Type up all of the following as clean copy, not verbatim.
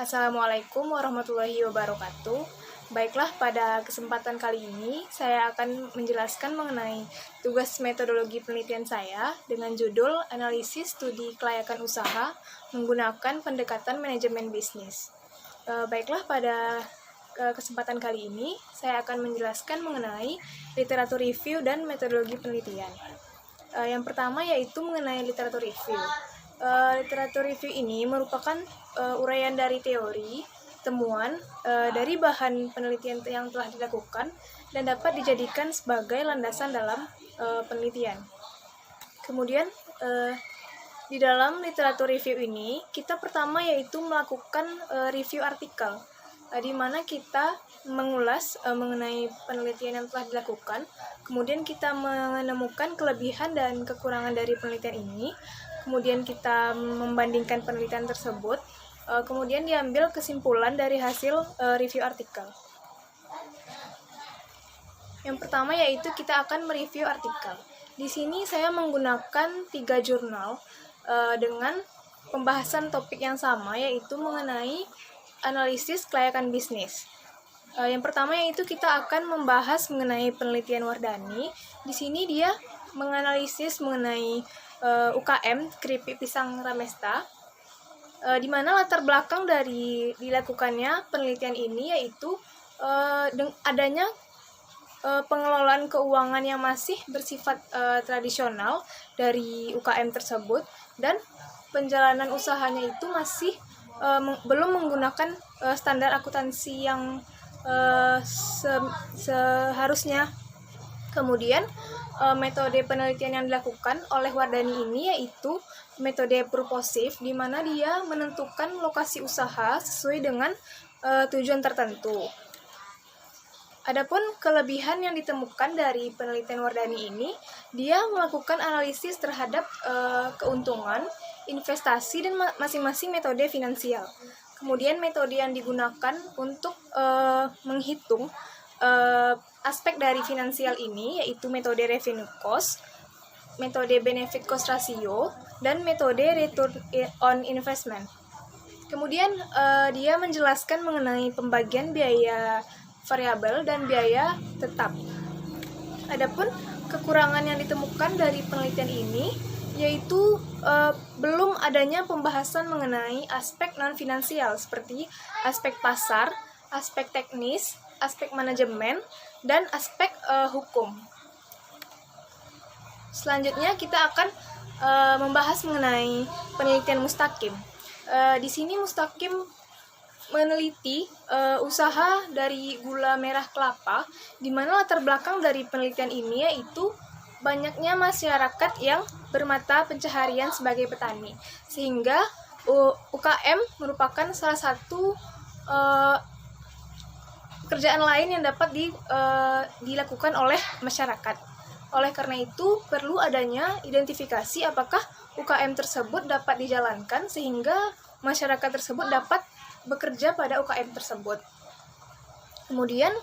Assalamualaikum warahmatullahi wabarakatuh. Baiklah, pada kesempatan kali ini saya akan menjelaskan mengenai tugas metodologi penelitian saya dengan judul Analisis Studi Kelayakan Usaha menggunakan pendekatan manajemen bisnis. Baiklah, pada kesempatan kali ini saya akan menjelaskan mengenai literatur review dan metodologi penelitian. Yang pertama yaitu mengenai literatur review. Literatur review ini merupakan uraian dari teori, temuan dari bahan penelitian yang telah dilakukan dan dapat dijadikan sebagai landasan dalam penelitian. Kemudian di dalam literatur review ini kita pertama yaitu melakukan review artikel, di mana kita mengulas mengenai penelitian yang telah dilakukan, kemudian kita menemukan kelebihan dan kekurangan dari penelitian ini, kemudian kita membandingkan penelitian tersebut, kemudian diambil kesimpulan dari hasil review artikel. Yang pertama yaitu kita akan mereview artikel. Di sini saya menggunakan 3 jurnal dengan pembahasan topik yang sama, yaitu mengenai analisis kelayakan bisnis. Yang pertama yaitu kita akan membahas mengenai penelitian Wardani. Di sini dia menganalisis mengenai UKM keripik pisang Ramesta, di mana latar belakang dari dilakukannya penelitian ini yaitu adanya pengelolaan keuangan yang masih bersifat tradisional dari UKM tersebut, dan penjalanan usahanya itu masih belum menggunakan standar akuntansi yang seharusnya. Kemudian metode penelitian yang dilakukan oleh Wardani ini yaitu metode purposif, di mana dia menentukan lokasi usaha sesuai dengan tujuan tertentu. Adapun kelebihan yang ditemukan dari penelitian Wardani ini, dia melakukan analisis terhadap keuntungan, investasi, dan masing-masing metode finansial. Kemudian metode yang digunakan untuk menghitung aspek dari finansial ini yaitu metode revenue cost, metode benefit cost ratio, dan metode return on investment. Kemudian dia menjelaskan mengenai pembagian biaya variabel dan biaya tetap. Adapun kekurangan yang ditemukan dari penelitian ini yaitu belum adanya pembahasan mengenai aspek non-finansial seperti aspek pasar, aspek teknis, aspek manajemen, dan aspek hukum. Selanjutnya kita akan membahas mengenai penelitian Mustaqim. Di sini Mustaqim meneliti usaha dari gula merah kelapa, di mana latar belakang dari penelitian ini yaitu banyaknya masyarakat yang bermata pencaharian sebagai petani, sehingga UKM merupakan salah satu pekerjaan lain yang dapat dilakukan oleh masyarakat. Oleh karena itu, perlu adanya identifikasi apakah UKM tersebut dapat dijalankan sehingga masyarakat tersebut dapat bekerja pada UKM tersebut. Kemudian,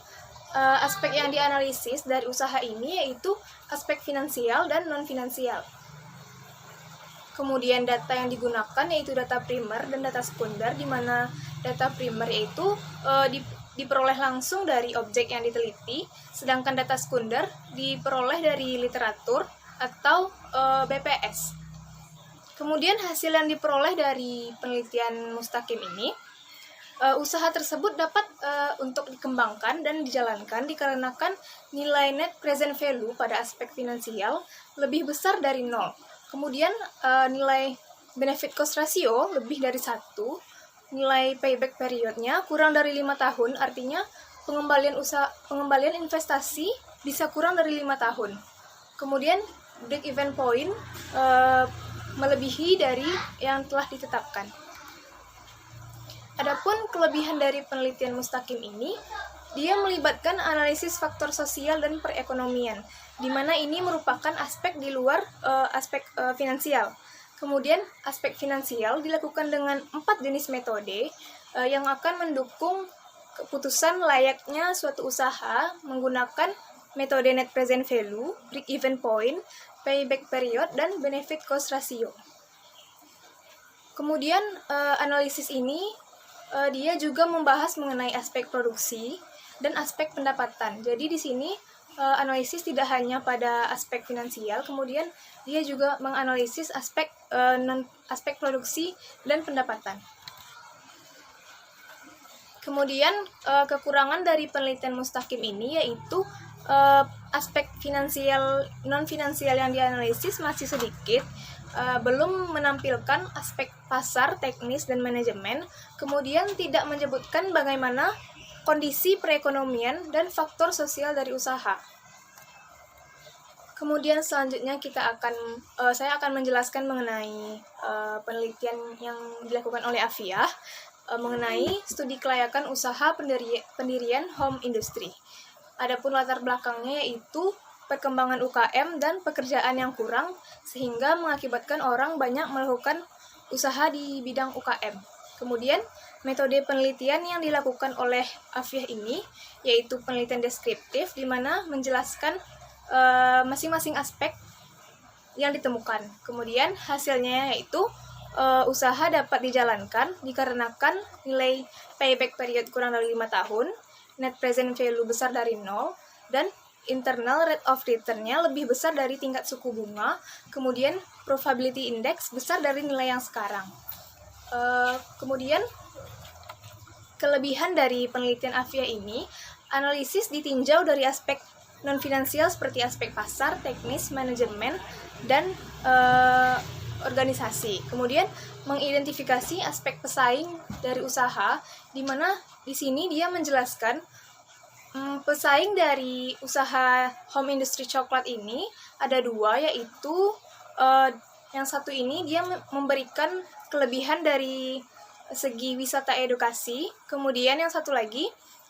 aspek yang dianalisis dari usaha ini yaitu aspek finansial dan non-finansial. Kemudian data yang digunakan yaitu data primer dan data sekunder, di mana data primer yaitu diperoleh langsung dari objek yang diteliti, sedangkan data sekunder diperoleh dari literatur atau BPS. Kemudian hasil yang diperoleh dari penelitian Mustaqim ini, usaha tersebut dapat untuk dikembangkan dan dijalankan dikarenakan nilai net present value pada aspek finansial lebih besar dari 0. Kemudian nilai benefit cost ratio lebih dari 1, nilai payback periodnya kurang dari 5 tahun, artinya pengembalian investasi bisa kurang dari 5 tahun. Kemudian break even point melebihi dari yang telah ditetapkan. Adapun kelebihan dari penelitian Mustaqim ini, dia melibatkan analisis faktor sosial dan perekonomian, di mana ini merupakan aspek di luar aspek finansial. Kemudian aspek finansial dilakukan dengan 4 jenis metode yang akan mendukung keputusan layaknya suatu usaha menggunakan metode net present value, break even point, payback period, dan benefit cost ratio. Kemudian analisis ini dia juga membahas mengenai aspek produksi dan aspek pendapatan. Jadi di sini analisis tidak hanya pada aspek finansial, kemudian dia juga menganalisis aspek produksi dan pendapatan. Kemudian kekurangan dari penelitian Mustaqim ini yaitu aspek finansial non finansial yang dianalisis masih sedikit, belum menampilkan aspek pasar, teknis, dan manajemen, kemudian tidak menyebutkan bagaimana kondisi perekonomian dan faktor sosial dari usaha. Kemudian selanjutnya saya akan menjelaskan mengenai penelitian yang dilakukan oleh Afiah mengenai studi kelayakan usaha pendirian home industry. Adapun latar belakangnya yaitu perkembangan UKM dan pekerjaan yang kurang sehingga mengakibatkan orang banyak melakukan usaha di bidang UKM. Kemudian metode penelitian yang dilakukan oleh Afiah ini yaitu penelitian deskriptif di mana menjelaskan masing-masing aspek yang ditemukan. Kemudian hasilnya yaitu usaha dapat dijalankan dikarenakan nilai payback period kurang dari 5 tahun, net present value besar dari 0, dan internal rate of return-nya lebih besar dari tingkat suku bunga, kemudian probability index besar dari nilai yang sekarang. Kemudian kelebihan dari penelitian Afiah ini, analisis ditinjau dari aspek non-finansial seperti aspek pasar, teknis, manajemen, dan organisasi. Kemudian mengidentifikasi aspek pesaing dari usaha, di mana di sini dia menjelaskan pesaing dari usaha home industry coklat ini ada 2, yaitu yang satu ini dia memberikan kelebihan dari segi wisata edukasi, kemudian yang satu lagi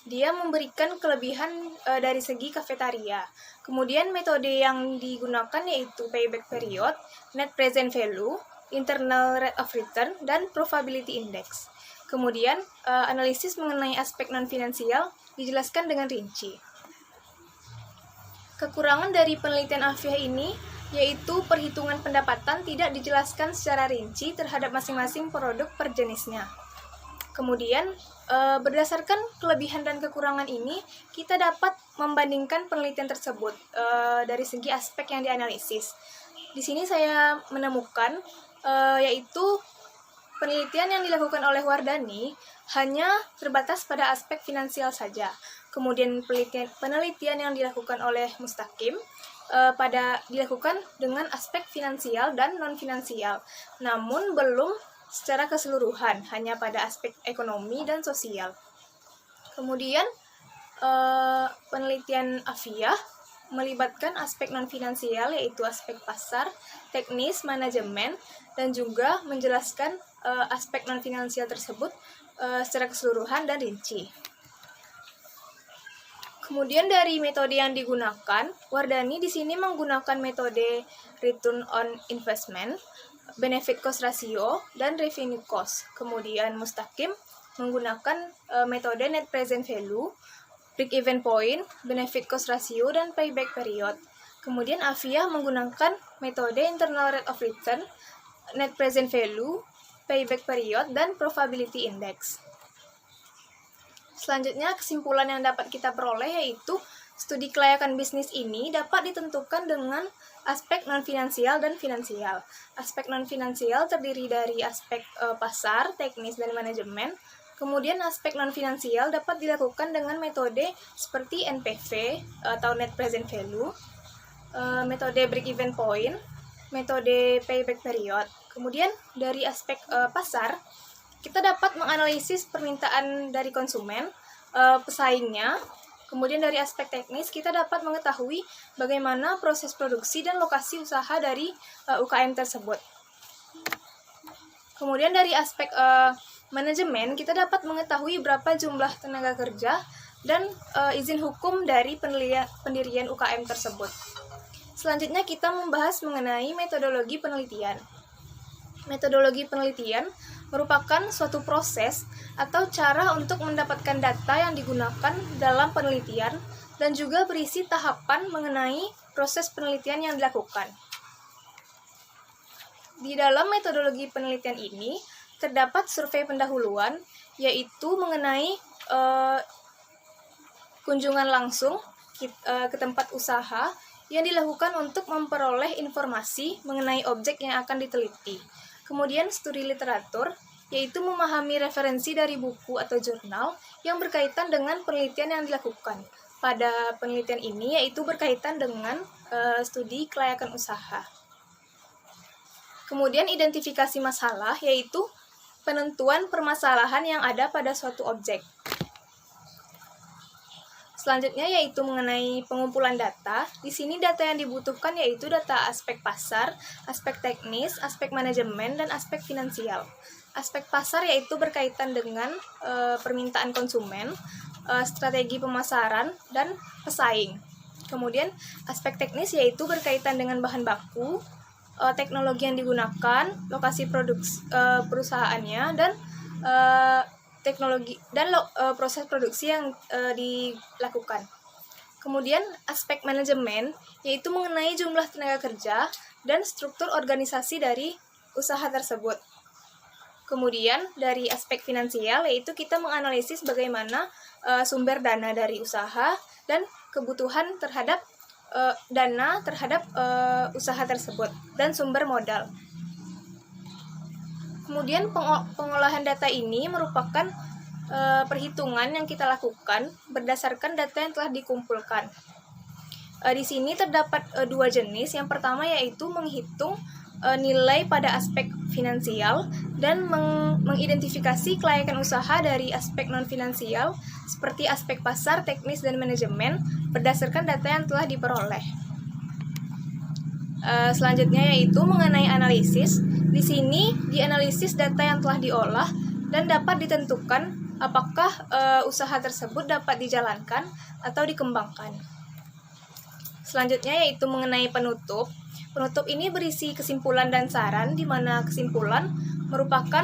dia memberikan kelebihan dari segi kafetaria. Kemudian metode yang digunakan yaitu payback period, net present value, internal rate of return, dan probability index. Kemudian analisis mengenai aspek non-finansial dijelaskan dengan rinci. Kekurangan dari penelitian Afiah ini yaitu perhitungan pendapatan tidak dijelaskan secara rinci terhadap masing-masing produk per jenisnya. Kemudian, berdasarkan kelebihan dan kekurangan ini, kita dapat membandingkan penelitian tersebut dari segi aspek yang dianalisis. Di sini saya menemukan yaitu penelitian yang dilakukan oleh Wardani hanya terbatas pada aspek finansial saja. Kemudian penelitian yang dilakukan oleh Mustaqim dilakukan dengan aspek finansial dan non-finansial, namun belum secara keseluruhan, hanya pada aspek ekonomi dan sosial. Kemudian penelitian Afiah melibatkan aspek non-finansial yaitu aspek pasar, teknis, manajemen, dan juga menjelaskan aspek non-finansial tersebut secara keseluruhan dan rinci. Kemudian dari metode yang digunakan, Wardani di sini menggunakan metode return on investment, benefit cost ratio, dan revenue cost. Kemudian Mustaqim menggunakan metode net present value, break even point, benefit cost ratio, dan payback period. Kemudian Afiah menggunakan metode internal rate of return, net present value, payback period, dan probability index. Selanjutnya, kesimpulan yang dapat kita peroleh yaitu studi kelayakan bisnis ini dapat ditentukan dengan aspek non-finansial dan finansial. Aspek non-finansial terdiri dari aspek pasar, teknis, dan manajemen. Kemudian aspek non-finansial dapat dilakukan dengan metode seperti NPV atau Net Present Value, metode Break-Even Point, metode Payback Period. Kemudian dari aspek pasar, kita dapat menganalisis permintaan dari konsumen, pesaingnya. Kemudian dari aspek teknis, kita dapat mengetahui bagaimana proses produksi dan lokasi usaha dari UKM tersebut. Kemudian dari aspek manajemen, kita dapat mengetahui berapa jumlah tenaga kerja dan izin hukum dari pendirian UKM tersebut. Selanjutnya kita membahas mengenai metodologi penelitian. Metodologi penelitian merupakan suatu proses atau cara untuk mendapatkan data yang digunakan dalam penelitian dan juga berisi tahapan mengenai proses penelitian yang dilakukan. Di dalam metodologi penelitian ini, terdapat survei pendahuluan yaitu mengenai kunjungan langsung ke tempat usaha yang dilakukan untuk memperoleh informasi mengenai objek yang akan diteliti. Kemudian studi literatur, yaitu memahami referensi dari buku atau jurnal yang berkaitan dengan penelitian yang dilakukan. Pada penelitian ini yaitu berkaitan dengan studi kelayakan usaha. Kemudian identifikasi masalah, yaitu penentuan permasalahan yang ada pada suatu objek. Selanjutnya yaitu mengenai pengumpulan data. Di sini data yang dibutuhkan yaitu data aspek pasar, aspek teknis, aspek manajemen, dan aspek finansial. Aspek pasar yaitu berkaitan dengan permintaan konsumen, strategi pemasaran, dan pesaing. Kemudian aspek teknis yaitu berkaitan dengan bahan baku, teknologi yang digunakan, lokasi perusahaannya, dan teknologi dan proses produksi yang dilakukan. Kemudian aspek manajemen yaitu mengenai jumlah tenaga kerja dan struktur organisasi dari usaha tersebut. Kemudian dari aspek finansial yaitu kita menganalisis bagaimana sumber dana dari usaha dan kebutuhan terhadap dana terhadap usaha tersebut dan sumber modal. Kemudian pengolahan data ini merupakan perhitungan yang kita lakukan berdasarkan data yang telah dikumpulkan. Di sini terdapat dua jenis. Yang pertama yaitu menghitung nilai pada aspek finansial dan mengidentifikasi kelayakan usaha dari aspek non-finansial seperti aspek pasar, teknis, dan manajemen berdasarkan data yang telah diperoleh. Selanjutnya yaitu mengenai analisis. Di sini dianalisis data yang telah diolah dan dapat ditentukan apakah usaha tersebut dapat dijalankan atau dikembangkan. Selanjutnya yaitu mengenai penutup. Penutup ini berisi kesimpulan dan saran, di mana kesimpulan merupakan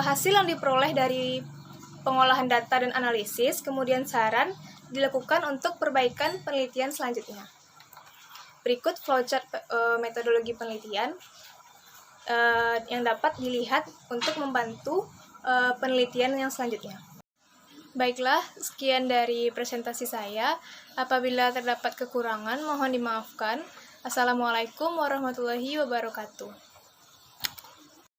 hasil yang diperoleh dari pengolahan data dan analisis, kemudian saran dilakukan untuk perbaikan penelitian selanjutnya. Berikut flowchart metodologi penelitian yang dapat dilihat untuk membantu penelitian yang selanjutnya. Baiklah, sekian dari presentasi saya. Apabila terdapat kekurangan, mohon dimaafkan. Assalamualaikum warahmatullahi wabarakatuh.